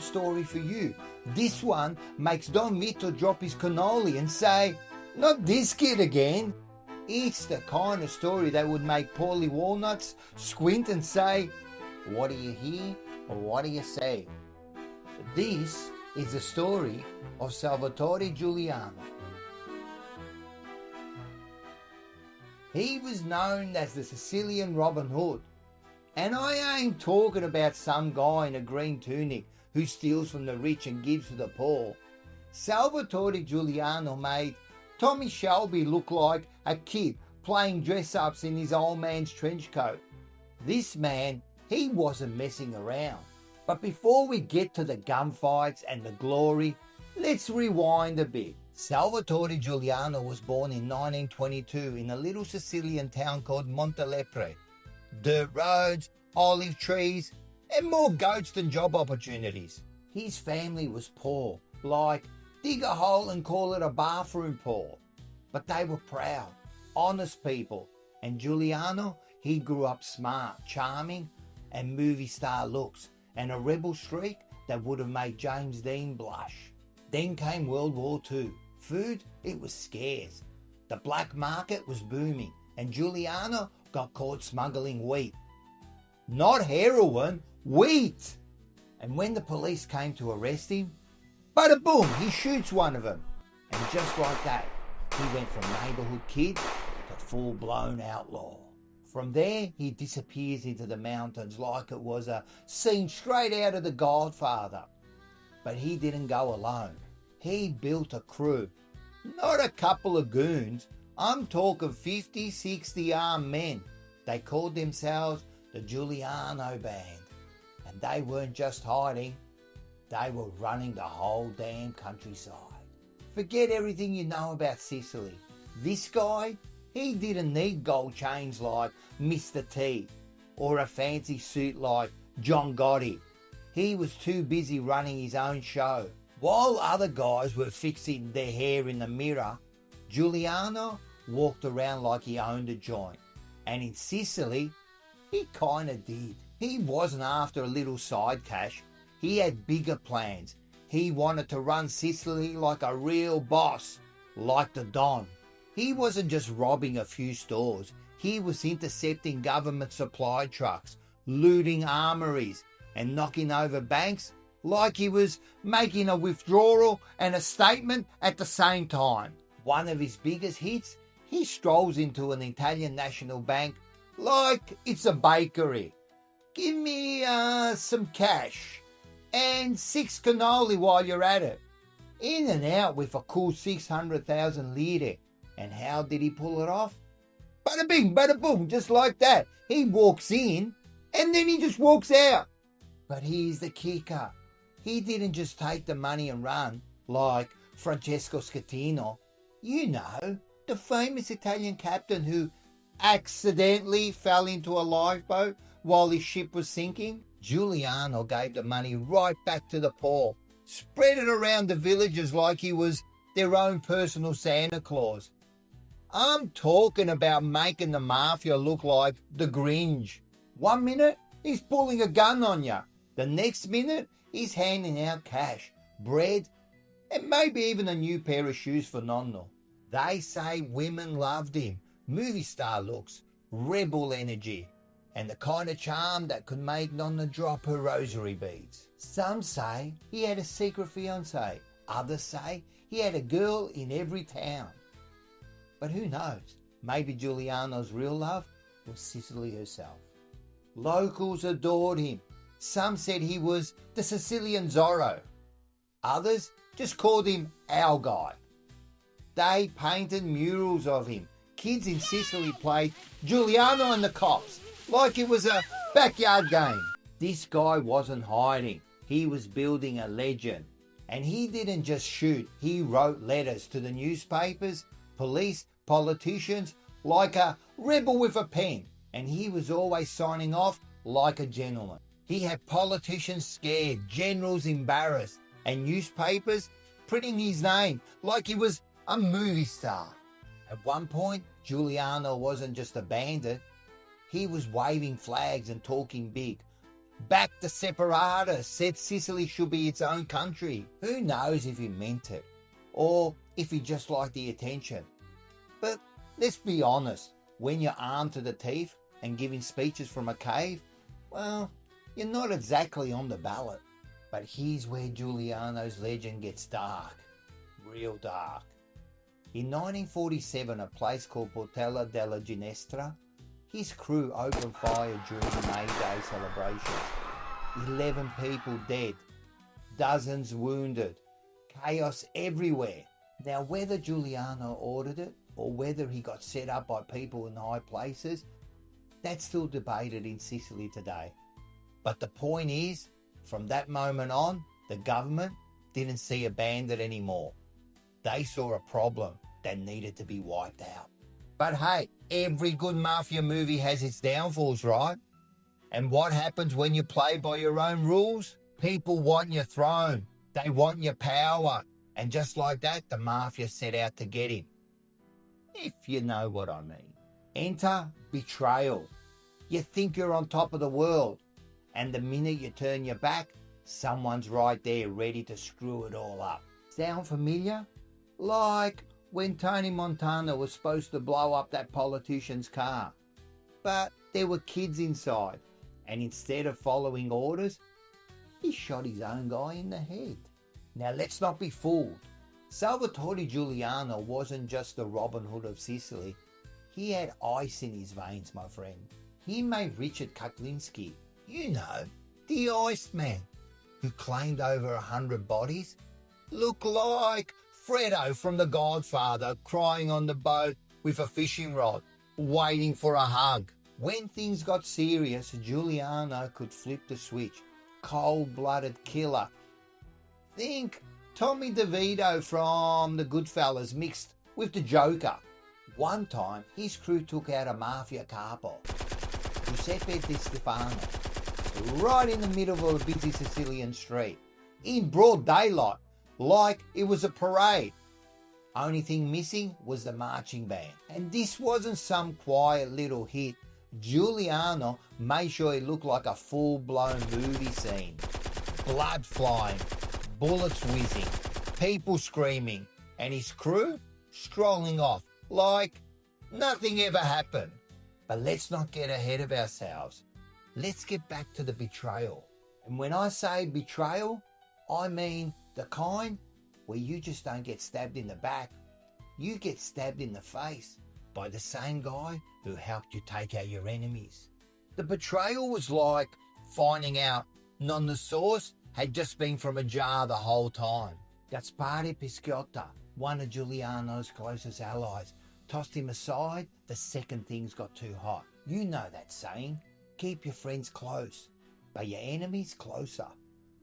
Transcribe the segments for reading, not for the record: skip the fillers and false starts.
story for you. This one makes Don Vito drop his cannoli and say, "Not this kid again." It's the kind of story that would make Paulie Walnuts squint and say, "What do you hear or what do you say?" This is the story of Salvatore Giuliano. He was known as the Sicilian Robin Hood. And I ain't talking about some guy in a green tunic who steals from the rich and gives to the poor. Salvatore Giuliano made Tommy Shelby look like a kid playing dress-ups in his old man's trench coat. This man, he wasn't messing around. But before we get to the gunfights and the glory, let's rewind a bit. Salvatore Giuliano was born in 1922 in a little Sicilian town called Montelepre. Dirt roads, olive trees, and more goats than job opportunities. His family was poor, like dig a hole and call it a bathroom poor. But they were proud, honest people. And Giuliano, he grew up smart, charming, and movie star looks, and a rebel streak that would have made James Dean blush. Then came World War II. Food, it was scarce. The black market was booming, and Giuliano got caught smuggling wheat. Not heroin, wheat! And when the police came to arrest him, bada boom, he shoots one of them. And just like that, he went from neighbourhood kid to full-blown outlaw. From there, he disappears into the mountains like it was a scene straight out of The Godfather. But he didn't go alone. He built a crew. Not a couple of goons. I'm talking 50, 60 armed men. They called themselves the Giuliano Band. And they weren't just hiding. They were running the whole damn countryside. Forget everything you know about Sicily. This guy, he didn't need gold chains like Mr. T or a fancy suit like John Gotti. He was too busy running his own show. While other guys were fixing their hair in the mirror, Giuliano walked around like he owned a joint. And in Sicily, he kinda did. He wasn't after a little side cash. He had bigger plans. He wanted to run Sicily like a real boss, like the Don. He wasn't just robbing a few stores. He was intercepting government supply trucks, looting armories, and knocking over banks like he was making a withdrawal and a statement at the same time. One of his biggest hits, he strolls into an Italian national bank like it's a bakery. "Give me some cash and 6 cannoli while you're at it." In and out with a cool 600,000 lire. And how did he pull it off? Bada bing, bada boom, just like that. He walks in and then he just walks out. But here's the kicker. He didn't just take the money and run like Francesco Schettino. You know, the famous Italian captain who accidentally fell into a lifeboat while his ship was sinking. Giuliano gave the money right back to the poor, spread it around the villagers like he was their own personal Santa Claus. I'm talking about making the Mafia look like the Grinch. One minute, he's pulling a gun on you. The next minute, he's handing out cash, bread, and maybe even a new pair of shoes for Nonno. They say women loved him. Movie star looks, rebel energy, and the kind of charm that could make Nonna drop her rosary beads. Some say he had a secret fiancée. Others say he had a girl in every town. But who knows? Maybe Giuliano's real love was Sicily herself. Locals adored him. Some said he was the Sicilian Zorro. Others just called him our guy. They painted murals of him. Kids in Sicily played Giuliano and the Cops like it was a backyard game. This guy wasn't hiding. He was building a legend. And he didn't just shoot. He wrote letters to the newspapers, police, politicians, like a rebel with a pen. And he was always signing off like a gentleman. He had politicians scared, generals embarrassed, and newspapers printing his name like he was a movie star. At one point, Giuliano wasn't just a bandit. He was waving flags and talking big. backed the separatists, said Sicily should be its own country. Who knows if he meant it, or if he just liked the attention. But let's be honest, when you're armed to the teeth and giving speeches from a cave, well, you're not exactly on the ballot. But here's where Giuliano's legend gets dark, real dark. In 1947, a place called Portella della Ginestra, his crew opened fire during the May Day celebrations. 11 people dead, dozens wounded, chaos everywhere. Now, whether Giuliano ordered it or whether he got set up by people in high places, that's still debated in Sicily today. But the point is, from that moment on, the government didn't see a bandit anymore. They saw a problem that needed to be wiped out. But hey, every good mafia movie has its downfalls, right? And what happens when you play by your own rules? People want your throne. They want your power. And just like that, the mafia set out to get him. If you know what I mean. Enter betrayal. You think you're on top of the world, and the minute you turn your back, someone's right there ready to screw it all up. Sound familiar? Like when Tony Montana was supposed to blow up that politician's car. But there were kids inside, and instead of following orders, he shot his own guy in the head. Now let's not be fooled. Salvatore Giuliano wasn't just the Robin Hood of Sicily. He had ice in his veins, my friend. He made Richard Kuklinski, you know, the Iceman, who claimed over 100 bodies, look like Fredo from The Godfather crying on the boat with a fishing rod, waiting for a hug. When things got serious, Giuliano could flip the switch. Cold-blooded killer. Think Tommy DeVito from The Goodfellas mixed with the Joker. One time, his crew took out a Mafia capo, Giuseppe Di Stefano, right in the middle of a busy Sicilian street, in broad daylight, like it was a parade. Only thing missing was the marching band. And this wasn't some quiet little hit. Giuliano made sure it looked like a full-blown movie scene. Blood flying, bullets whizzing, people screaming, and his crew strolling off like nothing ever happened. But let's not get ahead of ourselves. Let's get back to the betrayal. And when I say betrayal, I mean the kind where you just don't get stabbed in the back. You get stabbed in the face by the same guy who helped you take out your enemies. The betrayal was like finding out none the sauce had just been from a jar the whole time. Gaspare Pisciotta, one of Giuliano's closest allies, tossed him aside the second things got too hot. You know that saying, keep your friends close, but your enemies closer.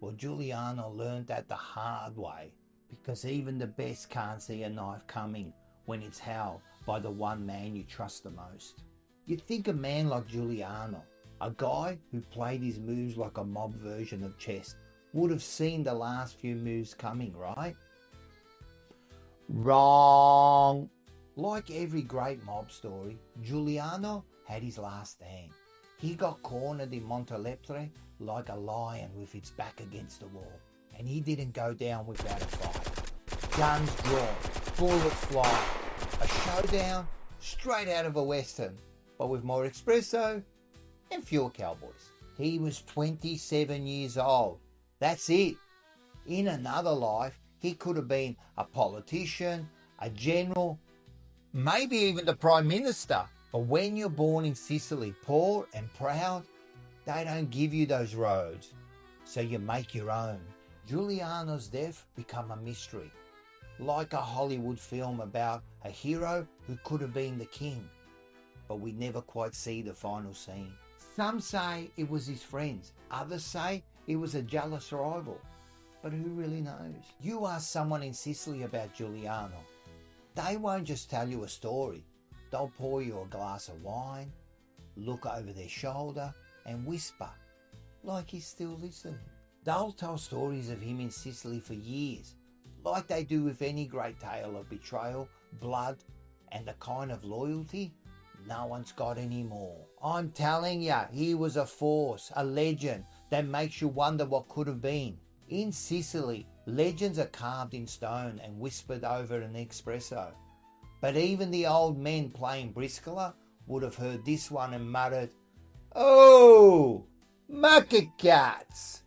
Well, Giuliano learned that the hard way, because even the best can't see a knife coming when it's held by the one man you trust the most. You'd think a man like Giuliano, a guy who played his moves like a mob version of chess, would have seen the last few moves coming, right? Wrong. Like every great mob story, Giuliano had his last stand. He got cornered in Monteleptre like a lion with its back against the wall. And he didn't go down without a fight. Guns drawn, bullets flying. A showdown straight out of a western, but with more espresso and fewer cowboys. He was 27 years old. That's it. In another life, he could have been a politician, a general, maybe even the Prime Minister. But when you're born in Sicily, poor and proud, they don't give you those roads. So you make your own. Giuliano's death became a mystery, like a Hollywood film about a hero who could have been the king. But we never quite see the final scene. Some say it was his friends. Others say it was a jealous rival. But who really knows? You ask someone in Sicily about Giuliano. They won't just tell you a story. They'll pour you a glass of wine, look over their shoulder and whisper like he's still listening. They'll tell stories of him in Sicily for years, like they do with any great tale of betrayal, blood, and the kind of loyalty no one's got anymore. I'm telling ya, he was a force, a legend, that makes you wonder what could have been. In Sicily, legends are carved in stone and whispered over an espresso. But even the old men playing briscola would have heard this one and muttered, "Oh, mucker cats!"